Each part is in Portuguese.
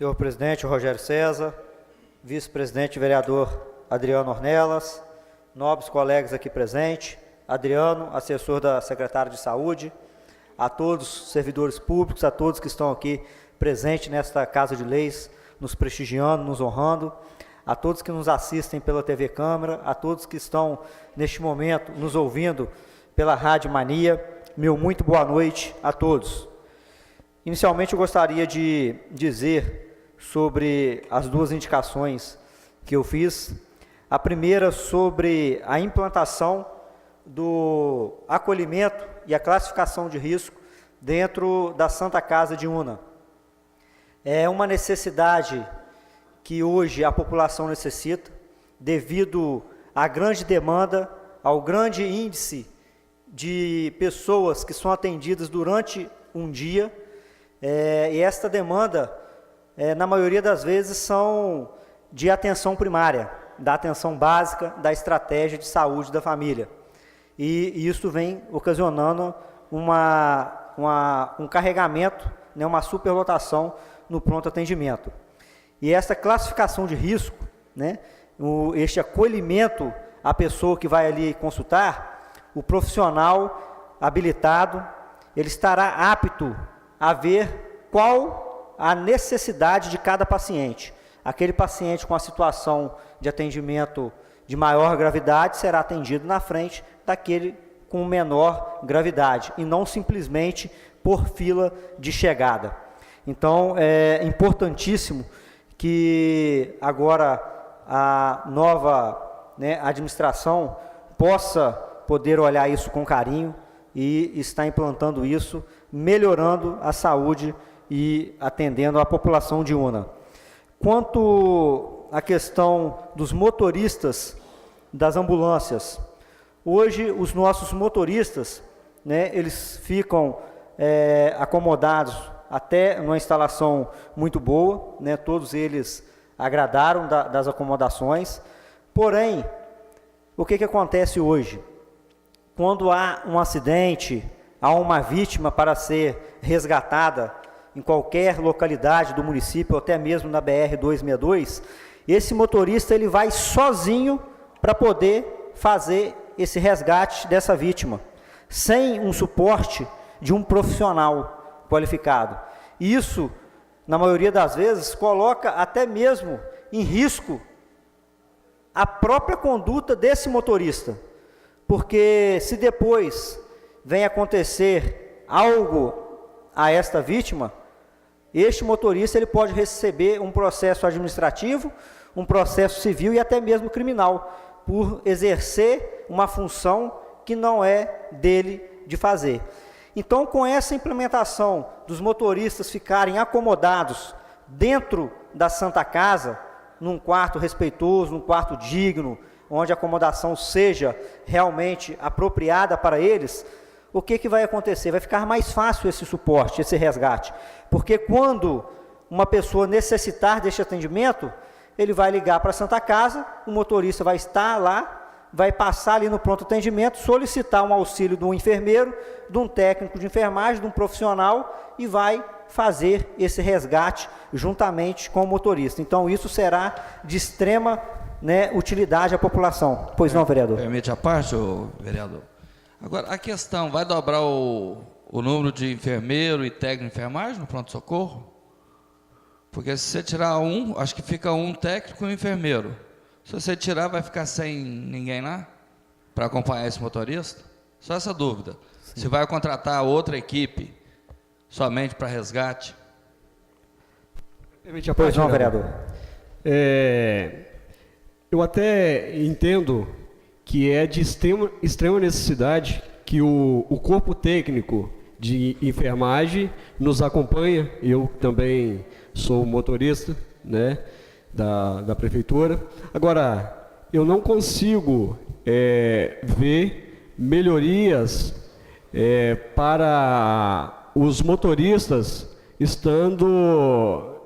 senhor presidente Rogério César, vice-presidente vereador Adriano Ornelas, nobres colegas aqui presentes, Adriano, assessor da secretária de Saúde, a todos os servidores públicos, a todos que estão aqui presentes nesta Casa de Leis, nos prestigiando, nos honrando, a todos que nos assistem pela TV Câmara, a todos que estão neste momento nos ouvindo pela Rádio Mania, meu muito boa noite a todos. Inicialmente eu gostaria de dizer sobre as duas indicações que eu fiz. A primeira sobre a implantação do acolhimento e a classificação de risco dentro da Santa Casa de Una. É uma necessidade que hoje a população necessita, devido à grande demanda, ao grande índice de pessoas que são atendidas durante um dia, e esta demanda, na maioria das vezes, são de atenção primária, da atenção básica, da estratégia de saúde da família. E isso vem ocasionando um carregamento, né, uma superlotação no pronto atendimento. E essa classificação de risco, né, este acolhimento à pessoa que vai ali consultar, o profissional habilitado, ele estará apto a ver qual a necessidade de cada paciente. Aquele paciente com a situação de atendimento de maior gravidade será atendido na frente daquele com menor gravidade, e não simplesmente por fila de chegada. Então, é importantíssimo que agora a nova, né, administração possa poder olhar isso com carinho e estar implantando isso, melhorando a saúde e atendendo a população de Una. Quanto à questão dos motoristas das ambulâncias, hoje os nossos motoristas, né, eles ficam acomodados até numa instalação muito boa, né, todos eles agradaram das acomodações. Porém, o que acontece hoje? Quando há um acidente, há uma vítima para ser resgatada em qualquer localidade do município, ou até mesmo na BR-262, esse motorista ele vai sozinho para poder fazer esse resgate dessa vítima, sem um suporte de um profissional qualificado. Isso, na maioria das vezes, coloca até mesmo em risco a própria conduta desse motorista, porque se depois vem acontecer algo a esta vítima, este motorista ele pode receber um processo administrativo, um processo civil e até mesmo criminal, por exercer uma função que não é dele de fazer. Então, com essa implementação dos motoristas ficarem acomodados dentro da Santa Casa, num quarto respeitoso, num quarto digno, onde a acomodação seja realmente apropriada para eles, o que vai acontecer? Vai ficar mais fácil esse suporte, esse resgate, porque quando uma pessoa necessitar deste atendimento, ele vai ligar para a Santa Casa, o motorista vai estar lá, vai passar ali no pronto atendimento, solicitar um auxílio de um enfermeiro, de um técnico de enfermagem, de um profissional, e vai fazer esse resgate juntamente com o motorista. Então, isso será de extrema, né, utilidade à população. Pois não, vereador? Permite a parte, vereador? Agora, a questão, vai dobrar o número de enfermeiro e técnico de enfermagem no pronto-socorro? Porque se você tirar um, acho que fica um técnico e um enfermeiro. Se você tirar, vai ficar sem ninguém lá para acompanhar esse motorista? Só essa dúvida. Sim. Se vai contratar outra equipe somente para resgate? Permite a parte, não, vereador? Eu até entendo que é de extrema necessidade que o corpo técnico de enfermagem nos acompanha. Eu também sou motorista, né, da prefeitura. Agora, eu não consigo ver melhorias para os motoristas estando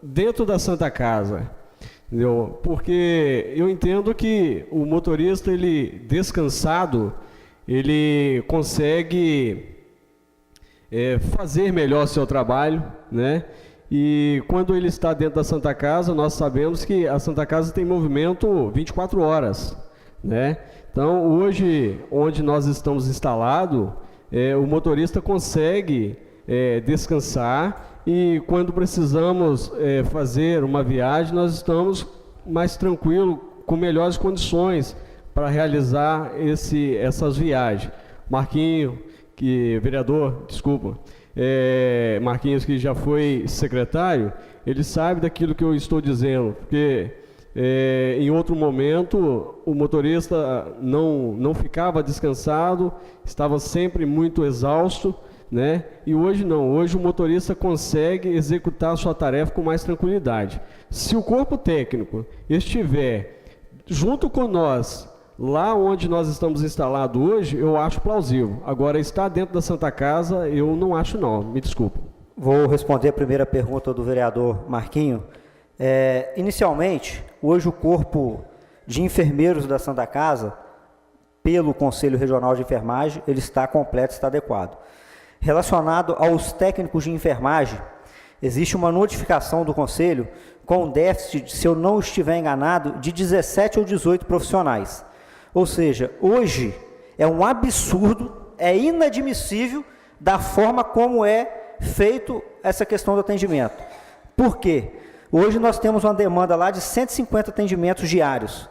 dentro da Santa Casa, entendeu? Porque eu entendo que o motorista, ele descansado, ele consegue fazer melhor seu trabalho, né? E quando ele está dentro da Santa Casa, nós sabemos que a Santa Casa tem movimento 24 horas, né? Então, hoje, onde nós estamos instalados, o motorista consegue descansar, e quando precisamos fazer uma viagem, nós estamos mais tranquilos, com melhores condições para realizar essas viagens. Marquinho, Marquinhos, que já foi secretário, ele sabe daquilo que eu estou dizendo, porque em outro momento o motorista não ficava descansado, estava sempre muito exausto, né? E hoje não, hoje o motorista consegue executar a sua tarefa com mais tranquilidade. Se o corpo técnico estiver junto com nós, lá onde nós estamos instalados hoje, eu acho plausível. Agora, estar dentro da Santa Casa, eu não acho não, me desculpa. Vou responder a primeira pergunta do vereador Marquinho. Inicialmente, hoje o corpo de enfermeiros da Santa Casa, pelo Conselho Regional de Enfermagem, ele está completo, está adequado. Relacionado aos técnicos de enfermagem, existe uma notificação do Conselho com um déficit, se eu não estiver enganado, de 17 ou 18 profissionais. Ou seja, hoje é um absurdo, é inadmissível da forma como é feito essa questão do atendimento. Por quê? Hoje nós temos uma demanda lá de 150 atendimentos diários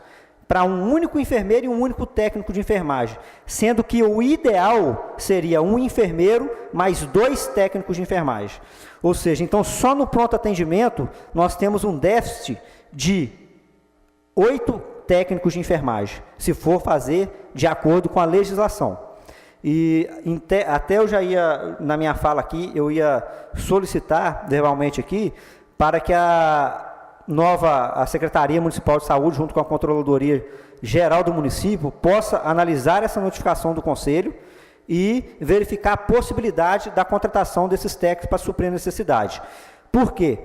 para um único enfermeiro e um único técnico de enfermagem, sendo que o ideal seria um enfermeiro mais 2 técnicos de enfermagem. Ou seja, então só no pronto atendimento nós temos um déficit de 8 técnicos de enfermagem, se for fazer de acordo com a legislação. E até eu já ia, na minha fala aqui, eu ia solicitar verbalmente aqui, para que a Secretaria Municipal de Saúde, junto com a Controladoria Geral do município, possa analisar essa notificação do Conselho e verificar a possibilidade da contratação desses técnicos para suprir a necessidade. Por quê?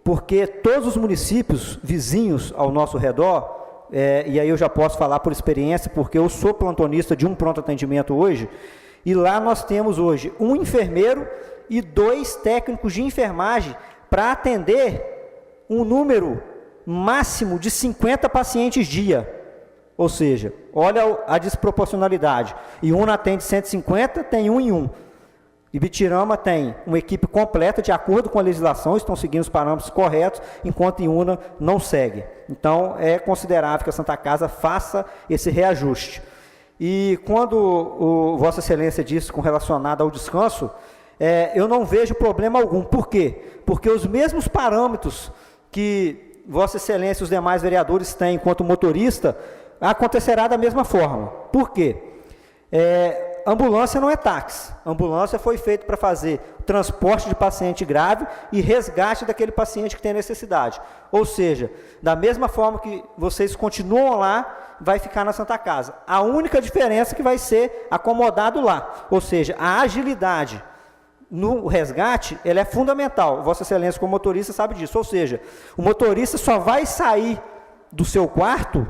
Porque todos os municípios vizinhos ao nosso redor, e aí eu já posso falar por experiência, porque eu sou plantonista de um pronto atendimento hoje, e lá nós temos hoje um enfermeiro e 2 técnicos de enfermagem para atender um número máximo de 50 pacientes dia. Ou seja, olha a desproporcionalidade. Iuna atende 150, tem 1 em 1. Ibitirama tem uma equipe completa, de acordo com a legislação, estão seguindo os parâmetros corretos, enquanto Iuna não segue. Então, é considerável que a Santa Casa faça esse reajuste. E quando Vossa Excelência disse com relacionado ao descanso, eu não vejo problema algum. Por quê? Porque os mesmos parâmetros que Vossa Excelência e os demais vereadores têm enquanto motorista, acontecerá da mesma forma. Por quê? Ambulância não é táxi. Ambulância foi feita para fazer transporte de paciente grave e resgate daquele paciente que tem necessidade. Ou seja, da mesma forma que vocês continuam lá, vai ficar na Santa Casa. A única diferença é que vai ser acomodado lá. Ou seja, a agilidade no resgate, ela é fundamental. Vossa Excelência, como motorista, sabe disso. Ou seja, o motorista só vai sair do seu quarto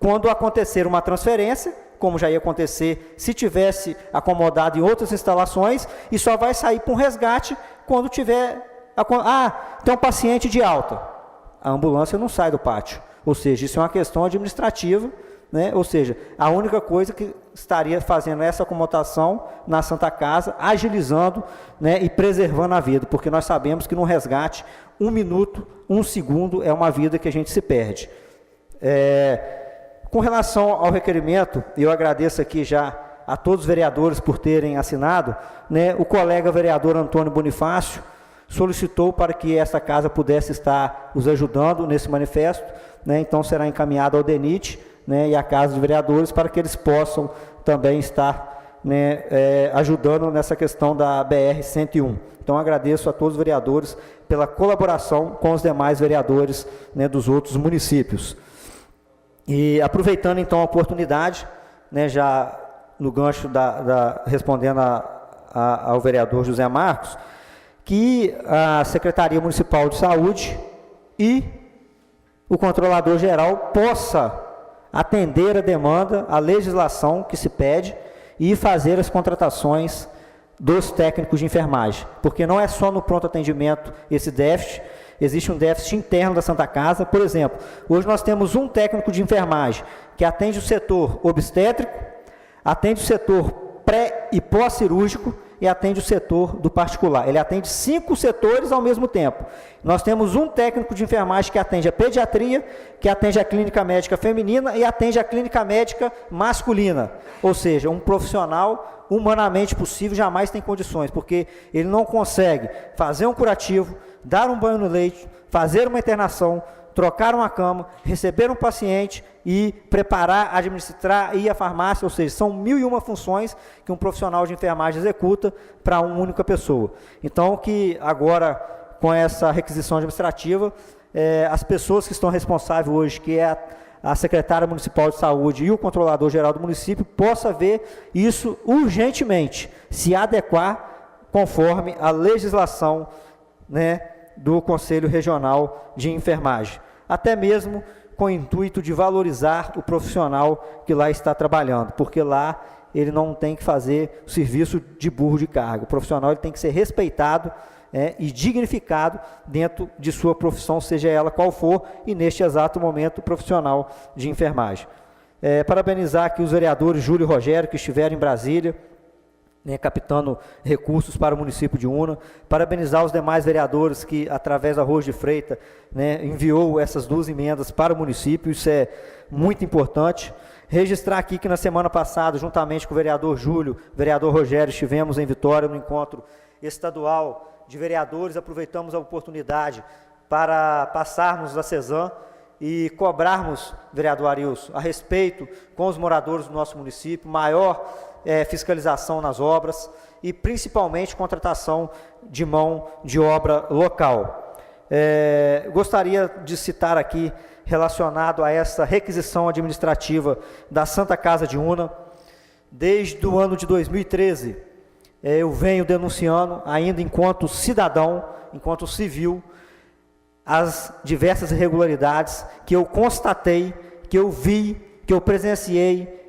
quando acontecer uma transferência, como já ia acontecer se tivesse acomodado em outras instalações, e só vai sair para um resgate quando tiver... tem um paciente de alta. A ambulância não sai do pátio. Ou seja, isso é uma questão administrativa, né? Ou seja, a única coisa que estaria fazendo essa acomodação na Santa Casa, agilizando, né, e preservando a vida, porque nós sabemos que no resgate, 1 minuto, 1 segundo é uma vida que a gente se perde. Com relação ao requerimento, eu agradeço aqui já a todos os vereadores por terem assinado, né, o colega vereador Antônio Bonifácio solicitou para que esta casa pudesse estar os ajudando nesse manifesto, né, então será encaminhado ao DENIT, né, e à Casa de Vereadores, para que eles possam também estar, né, ajudando nessa questão da BR-101. Então, agradeço a todos os vereadores pela colaboração com os demais vereadores, né, dos outros municípios. E aproveitando então a oportunidade, né, já no gancho respondendo ao vereador José Marcos, que a Secretaria Municipal de Saúde e o Controlador Geral possa atender a demanda, a legislação que se pede e fazer as contratações dos técnicos de enfermagem, porque não é só no pronto atendimento esse déficit, existe um déficit interno da Santa Casa. Por exemplo, hoje nós temos um técnico de enfermagem que atende o setor obstétrico, atende o setor pré e pós-cirúrgico e atende o setor do particular. Ele atende 5 setores ao mesmo tempo. Nós temos um técnico de enfermagem que atende a pediatria, que atende a clínica médica feminina e atende a clínica médica masculina. Ou seja, um profissional humanamente possível jamais tem condições, porque ele não consegue fazer um curativo, dar um banho no leite, fazer uma internação, trocar uma cama, receber um paciente e preparar, administrar, ir à farmácia. Ou seja, são 1001 funções que um profissional de enfermagem executa para uma única pessoa. Então, que agora, com essa requisição administrativa, as pessoas que estão responsáveis hoje, que é a secretária municipal de saúde e o controlador geral do município, possa ver isso urgentemente, se adequar conforme a legislação, né, do Conselho Regional de Enfermagem, até mesmo com o intuito de valorizar o profissional que lá está trabalhando, porque lá ele não tem que fazer o serviço de burro de carga. O profissional ele tem que ser respeitado e dignificado dentro de sua profissão, seja ela qual for, e neste exato momento, profissional de enfermagem. Parabenizar aqui os vereadores Júlio e Rogério, que estiveram em Brasília, captando recursos para o município de Una. Parabenizar os demais vereadores que, através da Rose de Freitas, enviou essas 2 emendas para o município. Isso é muito importante. Registrar aqui que na semana passada, juntamente com o vereador Júlio, vereador Rogério, estivemos em Vitória no encontro estadual de vereadores. Aproveitamos a oportunidade para passarmos a CESAM e cobrarmos, vereador Arilson, a respeito com os moradores do nosso município, maior fiscalização nas obras e principalmente contratação de mão de obra local. Gostaria de citar aqui, relacionado a essa requisição administrativa da Santa Casa de Una, desde o ano de 2013, eu venho denunciando, ainda enquanto cidadão, enquanto civil, as diversas irregularidades que eu constatei, que eu vi, que eu presenciei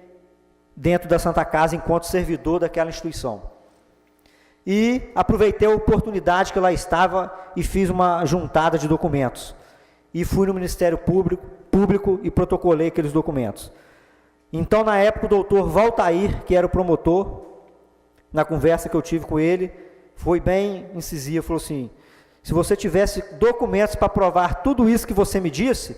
dentro da Santa Casa enquanto servidor daquela instituição. E aproveitei a oportunidade que lá estava e fiz uma juntada de documentos. E fui no Ministério Público e protocolei aqueles documentos. Então, na época, o doutor Valtair, que era o promotor, na conversa que eu tive com ele, foi bem incisivo, falou assim: se você tivesse documentos para provar tudo isso que você me disse,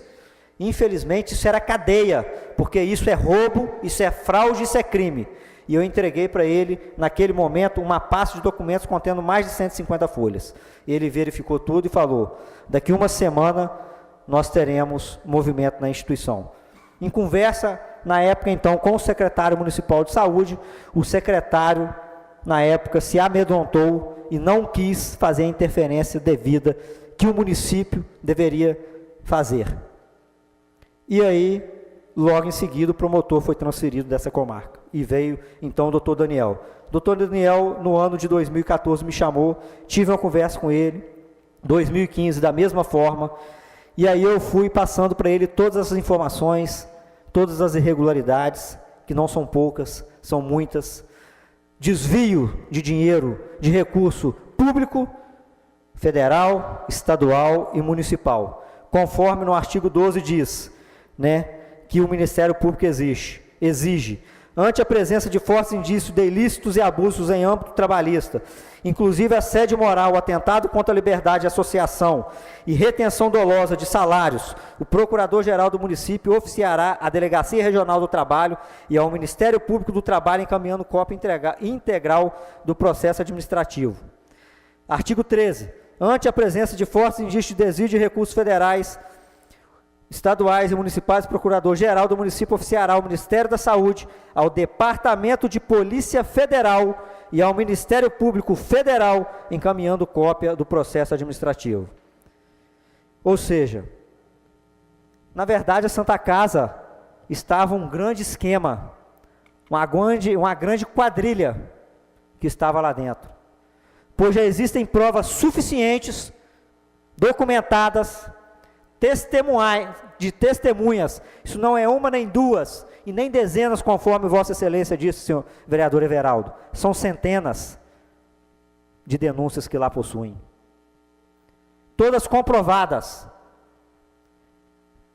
infelizmente isso era cadeia, porque isso é roubo, isso é fraude, isso é crime. E eu entreguei para ele, naquele momento, uma pasta de documentos contendo mais de 150 folhas. Ele verificou tudo e falou: daqui uma semana nós teremos movimento na instituição. Em conversa, na época então, com o secretário municipal de saúde, o secretário, na época, se amedrontou e não quis fazer a interferência devida que o município deveria fazer. E aí, logo em seguida, o promotor foi transferido dessa comarca. E veio, então, o doutor Daniel. O doutor Daniel, no ano de 2014, me chamou, tive uma conversa com ele, 2015, da mesma forma, e aí eu fui passando para ele todas as informações, todas as irregularidades, que não são poucas, são muitas, desvio de dinheiro, de recurso público, federal, estadual e municipal, conforme no artigo 12 diz, que o Ministério Público exige, ante a presença de fortes indícios de ilícitos e abusos em âmbito trabalhista, inclusive assédio moral, atentado contra a liberdade de associação e retenção dolosa de salários, o Procurador-Geral do município oficiará à Delegacia Regional do Trabalho e ao Ministério Público do Trabalho, encaminhando cópia integral do processo administrativo. Artigo 13. Ante a presença de fortes indícios de desvio de recursos federais, estaduais e municipais, o Procurador-Geral do município oficiará ao Ministério da Saúde, ao Departamento de Polícia Federal e ao Ministério Público Federal, encaminhando cópia do processo administrativo. Ou seja, na verdade, a Santa Casa estava um grande esquema, uma grande quadrilha que estava lá dentro, pois já existem provas suficientes, documentadas, de testemunhas, isso não é uma nem duas, e nem dezenas, conforme Vossa Excelência disse, senhor vereador Everaldo, são centenas, de denúncias que lá possuem. Todas comprovadas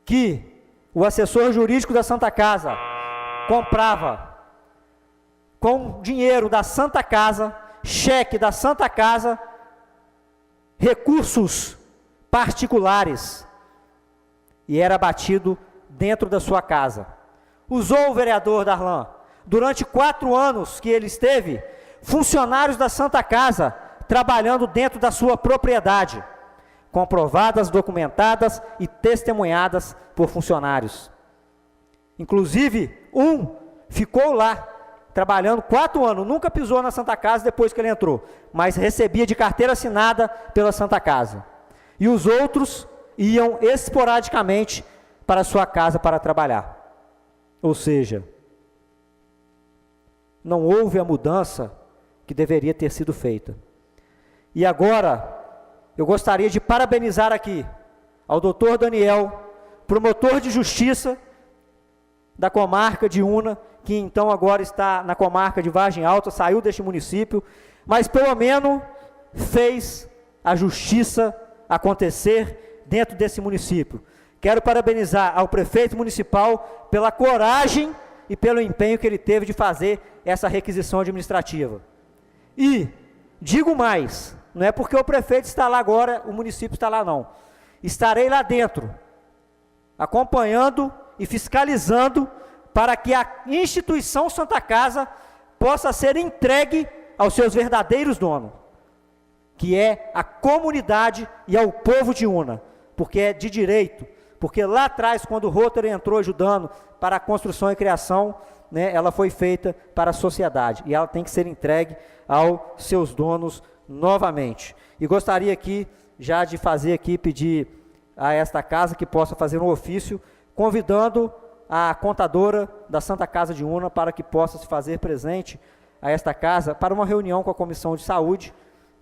que o assessor jurídico da Santa Casa comprava com dinheiro da Santa Casa, cheque da Santa Casa, recursos particulares, e era abatido dentro da sua casa. Usou o vereador Darlan, durante 4 anos que ele esteve, funcionários da Santa Casa trabalhando dentro da sua propriedade, comprovadas, documentadas e testemunhadas por funcionários. Inclusive, um ficou lá, trabalhando 4 anos, nunca pisou na Santa Casa depois que ele entrou, mas recebia de carteira assinada pela Santa Casa. E os outros iam esporadicamente para a sua casa para trabalhar. Ou seja, não houve a mudança que deveria ter sido feita. E agora, eu gostaria de parabenizar aqui ao doutor Daniel, promotor de justiça da comarca de Una, que então agora está na comarca de Vargem Alta, saiu deste município, mas pelo menos fez a justiça acontecer dentro desse município. Quero parabenizar ao prefeito municipal pela coragem e pelo empenho que ele teve de fazer essa requisição administrativa. E, digo mais, não é porque o prefeito está lá agora, o município está lá não. Estarei lá dentro, acompanhando e fiscalizando para que a instituição Santa Casa possa ser entregue aos seus verdadeiros donos, que é a comunidade e ao povo de Una, porque é de direito, porque lá atrás, quando o Rotary entrou ajudando para a construção e criação, né, ela foi feita para a sociedade, e ela tem que ser entregue aos seus donos novamente. E gostaria aqui, já de fazer aqui, pedir a esta casa que possa fazer um ofício, convidando a contadora da Santa Casa de Una para que possa se fazer presente a esta casa para uma reunião com a Comissão de Saúde,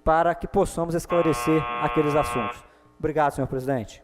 para que possamos esclarecer aqueles assuntos. Obrigado, senhor presidente.